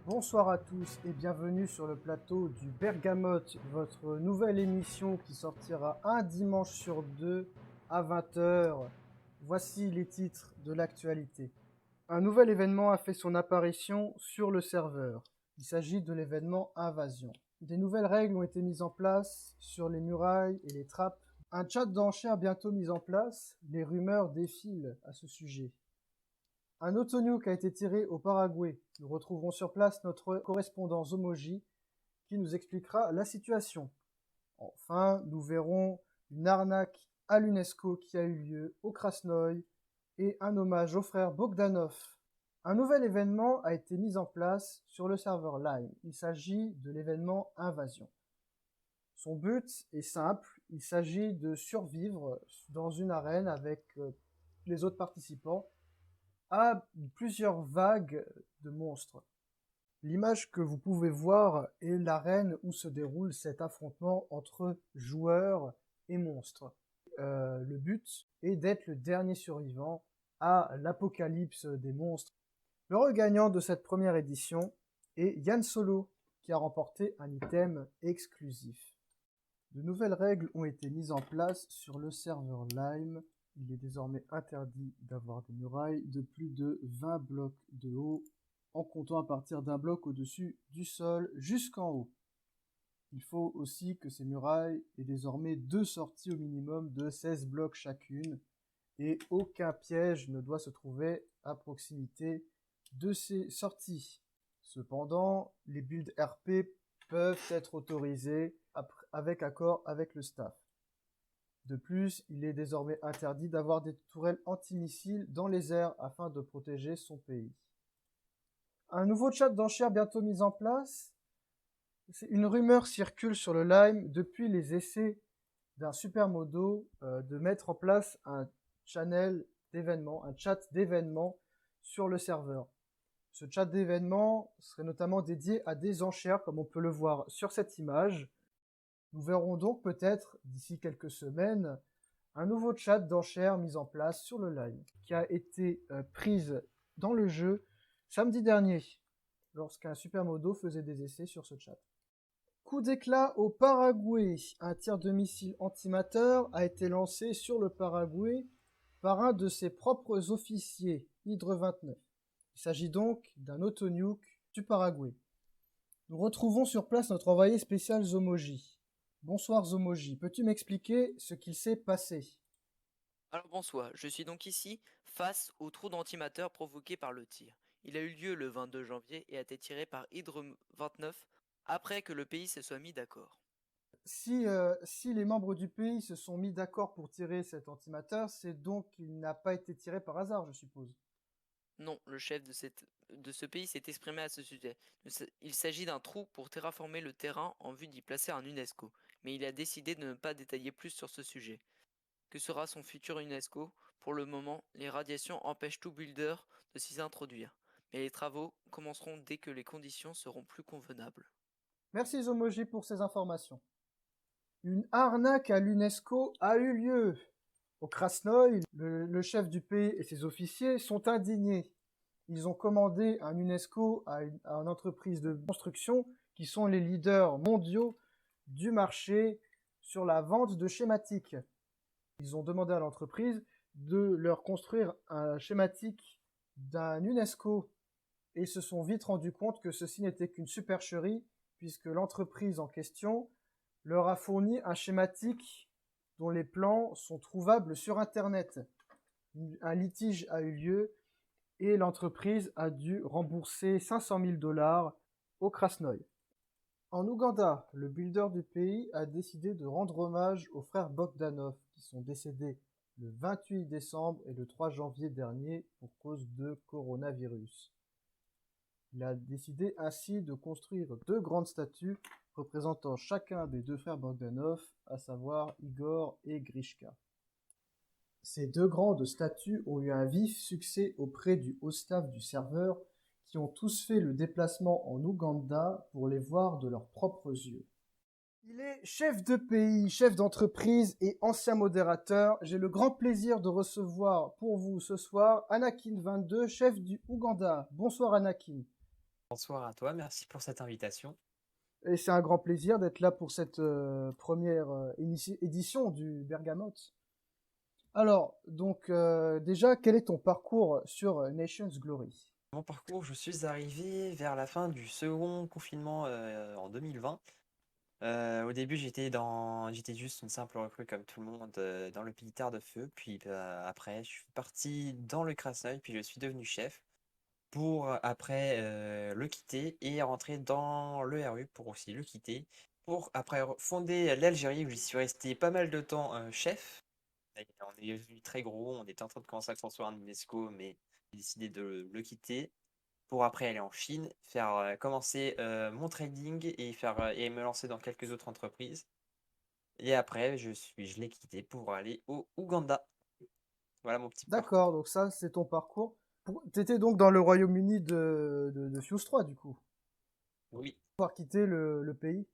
Bonsoir à tous et bienvenue sur le plateau du Bergamote, votre nouvelle émission qui sortira un dimanche sur deux à 20h. Voici les titres de l'actualité. Un nouvel événement a fait son apparition sur le serveur. Il s'agit de l'événement Invasion. Des nouvelles règles ont été mises en place sur les murailles et les trappes. Un chat d'enchères bientôt mis en place. Les rumeurs défilent à ce sujet. Un autonuke a été tiré au Paraguay. Nous retrouverons sur place notre correspondant Zomoji qui nous expliquera la situation. Enfin, nous verrons une arnaque à l'UNESCO qui a eu lieu au Krasnoï et un hommage au frère Bogdanov. Un nouvel événement a été mis en place sur le serveur Lime. Il s'agit de l'événement Invasion. Son but est simple, il s'agit de survivre dans une arène avec les autres participants à plusieurs vagues de monstres. L'image que vous pouvez voir est l'arène où se déroule cet affrontement entre joueurs et monstres. Le but est d'être le dernier survivant à l'apocalypse des monstres. Le regagnant de cette première édition est Yann Solo, qui a remporté un item exclusif. De nouvelles règles ont été mises en place sur le serveur Lime. Il est désormais interdit d'avoir des murailles de plus de 20 blocs de haut, en comptant à partir d'un bloc au-dessus du sol jusqu'en haut. Il faut aussi que ces murailles aient désormais 2 sorties au minimum de 16 blocs chacune, et aucun piège ne doit se trouver à proximité de ces sorties. Cependant, les builds RP peuvent être autorisés avec accord avec le staff. De plus, il est désormais interdit d'avoir des tourelles antimissiles dans les airs afin de protéger son pays. Un nouveau chat d'enchères bientôt mis en place. Une rumeur circule sur le Lime depuis les essais d'un supermodo de mettre en place un channel d'événements, un chat d'événements sur le serveur. Ce chat d'événements serait notamment dédié à des enchères comme on peut le voir sur cette image. Nous verrons donc peut-être, d'ici quelques semaines, un nouveau chat d'enchères mis en place sur le Lime, qui a été prise dans le jeu samedi dernier, lorsqu'un supermodo faisait des essais sur ce chat. Coup d'éclat au Paraguay. Un tir de missile antimateur a été lancé sur le Paraguay par un de ses propres officiers, Hydre 29. Il s'agit donc d'un autonuke du Paraguay. Nous retrouvons sur place notre envoyé spécial Zomoji. Bonsoir Zomoji, peux-tu m'expliquer ce qu'il s'est passé? Alors bonsoir, je suis donc ici face au trou d'antimateur provoqué par le tir. Il a eu lieu le 22 janvier et a été tiré par Hydre 29 après que le pays se soit mis d'accord. Si les membres du pays se sont mis d'accord pour tirer cet antimateur, c'est donc qu'il n'a pas été tiré par hasard, je suppose. Non, le chef de ce pays s'est exprimé à ce sujet. Il s'agit d'un trou pour terraformer le terrain en vue d'y placer un UNESCO, mais il a décidé de ne pas détailler plus sur ce sujet. Que sera son futur UNESCO? Pour le moment, les radiations empêchent tout builder de s'y introduire, mais les travaux commenceront dès que les conditions seront plus convenables. Merci Zomoji pour ces informations. Une arnaque à l'UNESCO a eu lieu. Au Krasnoï, le chef du pays et ses officiers sont indignés. Ils ont commandé un UNESCO à une entreprise de construction qui sont les leaders mondiaux du marché sur la vente de schématiques. Ils ont demandé à l'entreprise de leur construire un schématique d'un UNESCO et se sont vite rendus compte que ceci n'était qu'une supercherie puisque l'entreprise en question leur a fourni un schématique dont les plans sont trouvables sur Internet. Un litige a eu lieu et l'entreprise a dû rembourser 500 000 $ au Krasnoï. En Ouganda, le builder du pays a décidé de rendre hommage aux frères Bogdanov qui sont décédés le 28 décembre et le 3 janvier dernier pour cause de coronavirus. Il a décidé ainsi de construire 2 grandes statues représentant chacun des 2 frères Bogdanov, à savoir Igor et Grishka. Ces 2 grandes statues ont eu un vif succès auprès du haut staff du serveur qui ont tous fait le déplacement en Ouganda pour les voir de leurs propres yeux. Il est chef de pays, chef d'entreprise et ancien modérateur. J'ai le grand plaisir de recevoir pour vous ce soir Anakin 22, chef du Ouganda. Bonsoir Anakin. Bonsoir à toi, merci pour cette invitation. Et c'est un grand plaisir d'être là pour cette première édition du Bergamote. Alors, donc déjà, quel est ton parcours sur Nations Glory? Mon parcours, je suis arrivé vers la fin du second confinement en 2020. Au début, j'étais juste une simple recrue comme tout le monde dans le militaire de feu. Puis après, je suis parti dans le Krasnoi, puis je suis devenu chef pour après le quitter et rentrer dans le RU pour aussi le quitter. Pour après fonder l'Algérie où j'y suis resté pas mal de temps chef. Et on est devenu très gros, on était en train de commencer à construire un UNESCO, mais j'ai décidé de le quitter pour après aller en Chine, faire commencer mon trading et et me lancer dans quelques autres entreprises. Et après, je l'ai quitté pour aller au Ouganda. Voilà mon petit D'accord, parcours. donc ça, c'est ton parcours. T'étais donc dans le Royaume-Uni de Fuse 3, du coup, Oui. pour pouvoir quitter le pays.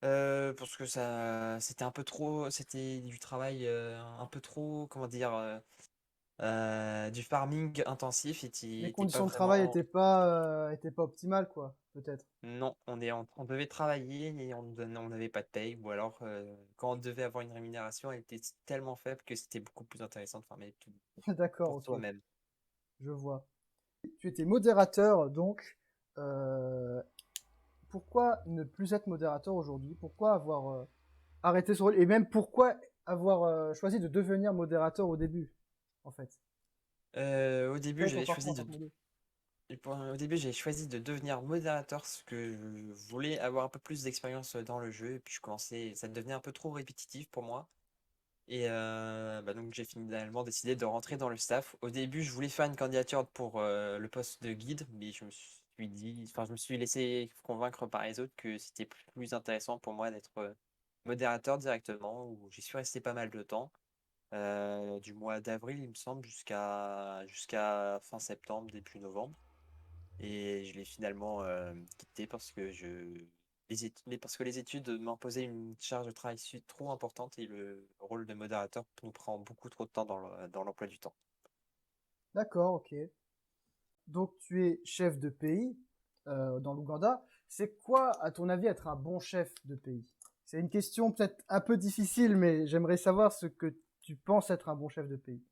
Parce que c'était un peu trop, c'était du travail un peu trop, comment dire, du farming intensif et qui Les était pas conditions de travail vraiment. étaient pas optimales, quoi, peut-être. Non, on devait travailler et on n'avait pas de paye, ou alors quand on devait avoir une rémunération, elle était tellement faible que c'était beaucoup plus intéressant de farmer tout D'accord, pour ok, toi-même. je vois. Tu étais modérateur, donc. euh, Pourquoi ne plus être modérateur aujourd'hui? Pourquoi avoir arrêté ce rôle? Et même pourquoi avoir choisi de devenir modérateur au début, en fait? Au début, Quel est ton j'avais parcours en choisi tant que modé? au début, j'ai choisi de devenir modérateur parce que je voulais avoir un peu plus d'expérience dans le jeu et puis ça devenait un peu trop répétitif pour moi. Et donc j'ai finalement décidé de rentrer dans le staff. Au début, je voulais faire une candidature pour le poste de guide, mais je me suis laissé convaincre par les autres que c'était plus intéressant pour moi d'être modérateur directement, où j'y suis resté pas mal de temps, du mois d'avril, il me semble, jusqu'à fin septembre, début novembre. Et je l'ai finalement quitté parce que parce que les études m'imposaient une charge de travail trop importante et le rôle de modérateur nous prend beaucoup trop de temps dans l'emploi du temps. D'accord, ok. Donc tu es chef de pays dans l'Ouganda. C'est quoi, à ton avis, être un bon chef de pays? C'est une question peut-être un peu difficile, mais j'aimerais savoir ce que tu penses être un bon chef de pays.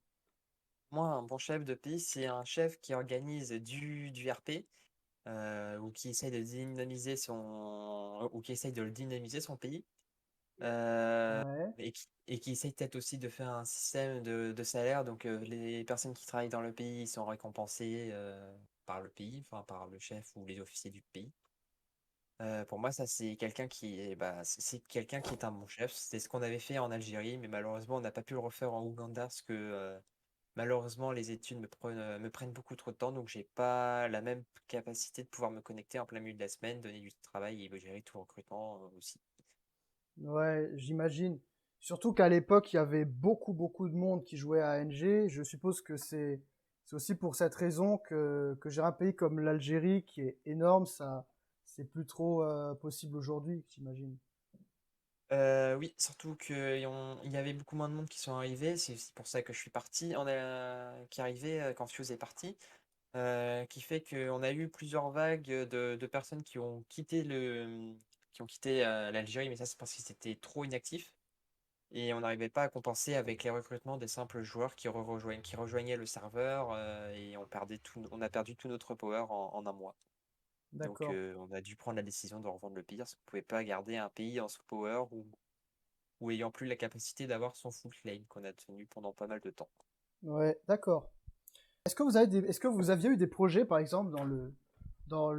Moi, un bon chef de pays, c'est un chef qui organise du RP ou qui essaye de ou qui essaye de le dynamiser son pays. Ouais, Et qui essaye peut-être aussi de faire un système de salaire. Donc, les personnes qui travaillent dans le pays sont récompensées par le pays, enfin par le chef ou les officiers du pays. Pour moi, ça, c'est quelqu'un c'est quelqu'un qui est un bon chef. C'est ce qu'on avait fait en Algérie, mais malheureusement, on n'a pas pu le refaire en Ouganda parce que malheureusement, les études me prennent beaucoup trop de temps, donc j'ai pas la même capacité de pouvoir me connecter en plein milieu de la semaine, donner du travail et gérer tout le recrutement aussi. ouais, j'imagine. Surtout qu'à l'époque, il y avait beaucoup de monde qui jouait à ANG. Je suppose que c'est aussi pour cette raison que gérer un pays comme l'Algérie, qui est énorme, c'est plus trop possible aujourd'hui, j'imagine. Oui, surtout qu'il y avait beaucoup moins de monde qui sont arrivés. C'est aussi pour ça que je suis parti. Qui est arrivé quand Fuse est parti, qui fait qu'on a eu plusieurs vagues de personnes qui ont quitté l'Algérie, mais ça c'est parce qu'ils étaient trop inactifs et on n'arrivait pas à compenser avec les recrutements des simples joueurs qui rejoignaient le serveur et on a perdu tout notre power en un mois. Donc D'accord. on a dû prendre la décision de revendre le pays parce qu'on ne pouvait pas garder un pays en soft power ou ayant plus la capacité d'avoir son full claim qu'on a tenu pendant pas mal de temps. Ouais, d'accord. Est-ce que vous aviez eu des projets, par exemple, dans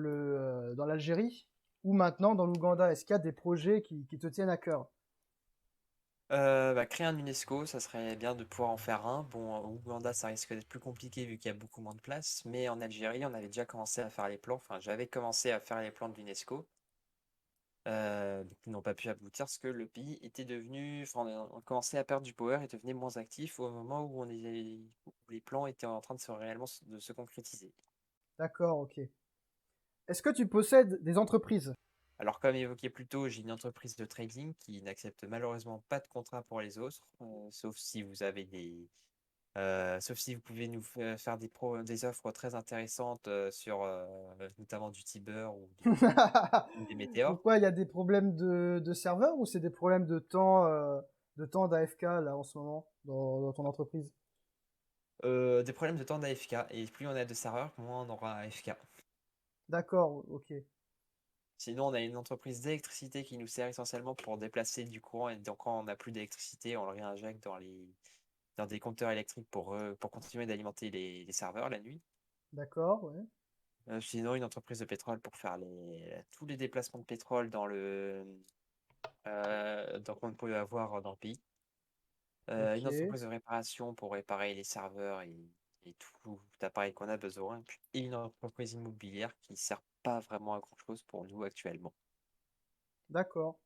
l'Algérie ou maintenant dans l'Ouganda? Est-ce qu'il y a des projets qui te tiennent à cœur? Créer un UNESCO, ça serait bien de pouvoir en faire un. Bon, au Ouganda, ça risque d'être plus compliqué vu qu'il y a beaucoup moins de place, mais en Algérie, on avait déjà commencé à faire les plans. Enfin, j'avais commencé à faire les plans de l'UNESCO. Donc, ils n'ont pas pu aboutir parce que le pays était devenu, enfin, on commençait à perdre du power et devenait moins actif au moment où les plans étaient en train de se concrétiser. D'accord, ok. Est-ce que tu possèdes des entreprises? Alors, comme évoqué plus tôt, j'ai une entreprise de trading qui n'accepte malheureusement pas de contrat pour les autres, sauf si vous avez Sauf si vous pouvez nous faire des offres très intéressantes sur notamment du Tiber ou des météores. Pourquoi il y a des problèmes de serveur ou c'est des problèmes de temps d'AFK là en ce moment dans ton entreprise? Des problèmes de temps d'AFK. Et plus on a de serveurs, moins on aura AFK. D'accord, ok. Sinon, on a une entreprise d'électricité qui nous sert essentiellement pour déplacer du courant. Et donc, quand on n'a plus d'électricité, on le réinjecte dans des compteurs électriques pour continuer d'alimenter les serveurs la nuit. D'accord, ouais. Sinon, une entreprise de pétrole pour faire tous les déplacements de pétrole qu'on peut avoir dans le pays. Une Ok. entreprise de réparation pour réparer les serveurs et tout appareil qu'on a besoin. Et une entreprise immobilière qui sert pas vraiment à grand-chose pour nous actuellement. D'accord.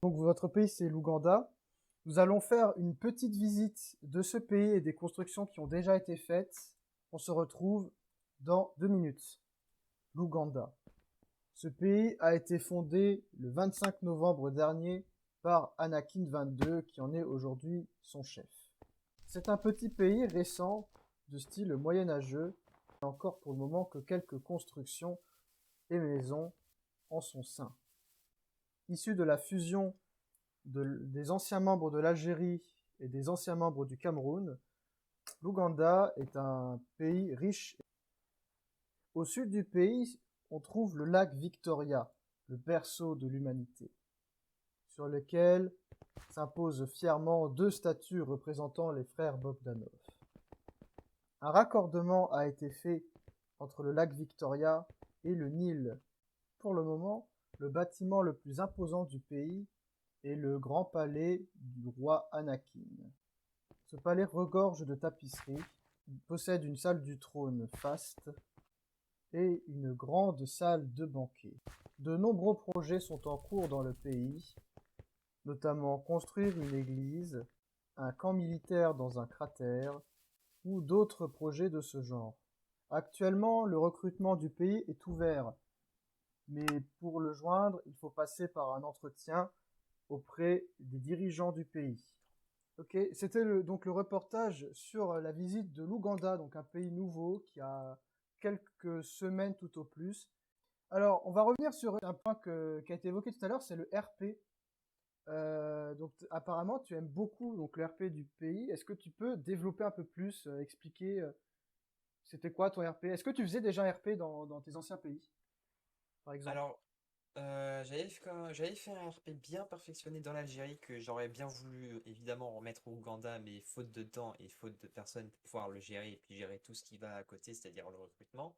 Donc votre pays c'est l'Ouganda. Nous allons faire une petite visite de ce pays et des constructions qui ont déjà été faites. On se retrouve dans 2 minutes. L'Ouganda. Ce pays a été fondé le 25 novembre dernier par Anakin 22 qui en est aujourd'hui son chef. C'est un petit pays récent de style moyenâgeux, et encore pour le moment que quelques constructions et maisons en son sein. Issu de la fusion des anciens membres de l'Algérie et des anciens membres du Cameroun, l'Ouganda est un pays riche. Au sud du pays, on trouve le lac Victoria, le berceau de l'humanité, sur lequel s'imposent fièrement 2 statues représentant les frères Bogdanov. Un raccordement a été fait entre le lac Victoria et le Nil. Pour le moment, le bâtiment le plus imposant du pays est le grand palais du roi Anakin. Ce palais regorge de tapisseries, il possède une salle du trône faste et une grande salle de banquet. De nombreux projets sont en cours dans le pays, notamment construire une église, un camp militaire dans un cratère ou d'autres projets de ce genre. Actuellement, le recrutement du pays est ouvert, mais pour le joindre, il faut passer par un entretien auprès des dirigeants du pays. Ok, c'était donc le reportage sur la visite de l'Ouganda, donc un pays nouveau qui a quelques semaines tout au plus. Alors, on va revenir sur un point qui a été évoqué tout à l'heure, c'est le RP. Donc, apparemment, tu aimes beaucoup donc, le RP du pays. Est-ce que tu peux développer un peu plus, expliquer c'était quoi ton RP? Est-ce que tu faisais déjà un RP dans tes anciens pays, par exemple? Alors, j'avais fait un RP bien perfectionné dans l'Algérie que j'aurais bien voulu évidemment remettre au Ouganda, mais faute de temps et faute de personnes pour pouvoir le gérer et puis gérer tout ce qui va à côté, c'est-à-dire le recrutement.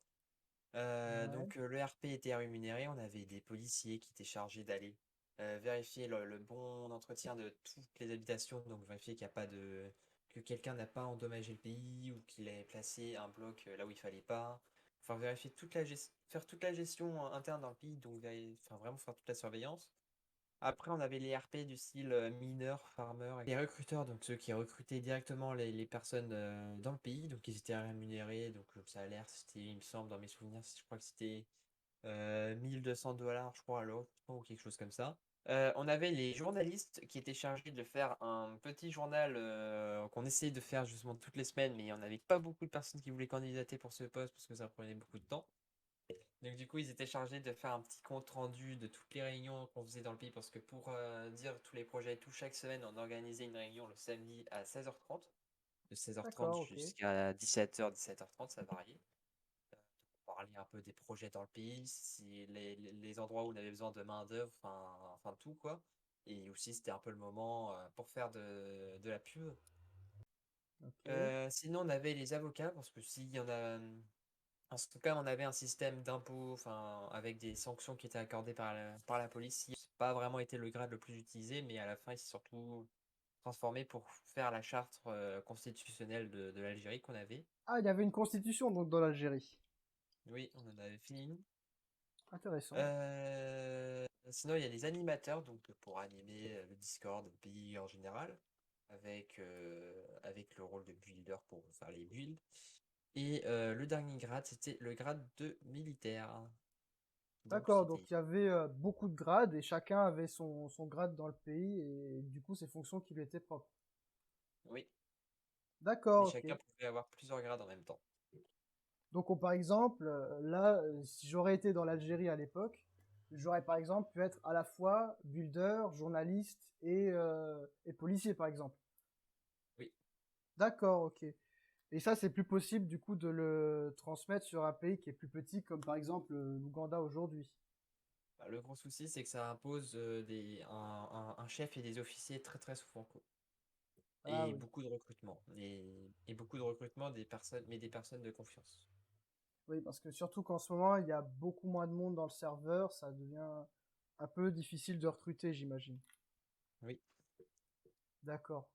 Ouais, Donc le RP était rémunéré, on avait des policiers qui étaient chargés d'aller vérifier le bon entretien de toutes les habitations, donc vérifier qu'il n'y a pas que quelqu'un n'a pas endommagé le pays ou qu'il ait placé un bloc là où il fallait pas. Enfin vérifier faire toute la gestion interne dans le pays, donc enfin, vraiment faire toute la surveillance. Après, on avait les RP du style mineur, farmer, les recruteurs, donc ceux qui recrutaient directement les personnes dans le pays, donc ils étaient rémunérés, donc le salaire, c'était, il me semble, dans mes souvenirs, je crois que c'était 1200 $, je crois, à l'heure, ou quelque chose comme ça. On avait les journalistes qui étaient chargés de faire un petit journal qu'on essayait de faire justement toutes les semaines, mais il n'y en avait pas beaucoup de personnes qui voulaient candidater pour ce poste parce que ça prenait beaucoup de temps. Donc du coup, ils étaient chargés de faire un petit compte rendu de toutes les réunions qu'on faisait dans le pays parce que pour dire tous les projets et tout, chaque semaine, on organisait une réunion le samedi à 16h30. De 16h30 d'accord, ok. jusqu'à 17h, 17h30, ça variait. On parlait un peu des projets dans le pays, si les endroits où on avait besoin de main-d'œuvre, enfin tout quoi. Et aussi, c'était un peu le moment pour faire de la pub. Ok. Sinon, on avait les avocats parce que s'il y en a. En tout cas, on avait un système d'impôt, enfin, avec des sanctions qui étaient accordées par la police. Ça n'a pas vraiment été le grade le plus utilisé, mais à la fin, il s'est surtout transformé pour faire la charte constitutionnelle de l'Algérie qu'on avait. Ah, il y avait une constitution donc dans l'Algérie. Oui, on en avait fini une. Intéressant. Sinon, il y a les animateurs, donc pour animer le Discord, le pays en général, avec le rôle de builder pour faire les builds. Et le dernier grade, c'était le grade de militaire. Donc D'accord, donc c'était il y avait beaucoup de grades et chacun avait son grade dans le pays et du coup ses fonctions qui lui étaient propres. Oui. D'accord, Mais ok. chacun pouvait avoir plusieurs grades en même temps. Donc, par exemple, là, si j'aurais été dans l'Algérie à l'époque, j'aurais par exemple pu être à la fois builder, journaliste et policier, par exemple. Oui. D'accord, ok. Et ça, c'est plus possible du coup de le transmettre sur un pays qui est plus petit, comme par exemple l'Ouganda aujourd'hui. Bah, le gros souci, c'est que ça impose un chef et des officiers très très souvent, quoi. Ah Et oui. beaucoup de recrutement. Et beaucoup de recrutement des personnes, mais des personnes de confiance. Oui, parce que surtout qu'en ce moment, il y a beaucoup moins de monde dans le serveur, ça devient un peu difficile de recruter, j'imagine. Oui. D'accord.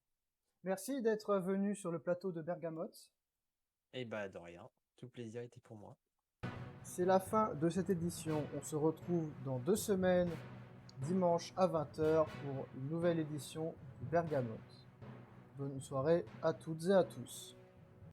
Merci d'être venu sur le plateau de Bergamote. Et bah de rien. Tout plaisir était pour moi. C'est la fin de cette édition. On se retrouve dans 2 semaines, dimanche à 20h, pour une nouvelle édition de Bergamote. Bonne soirée à toutes et à tous.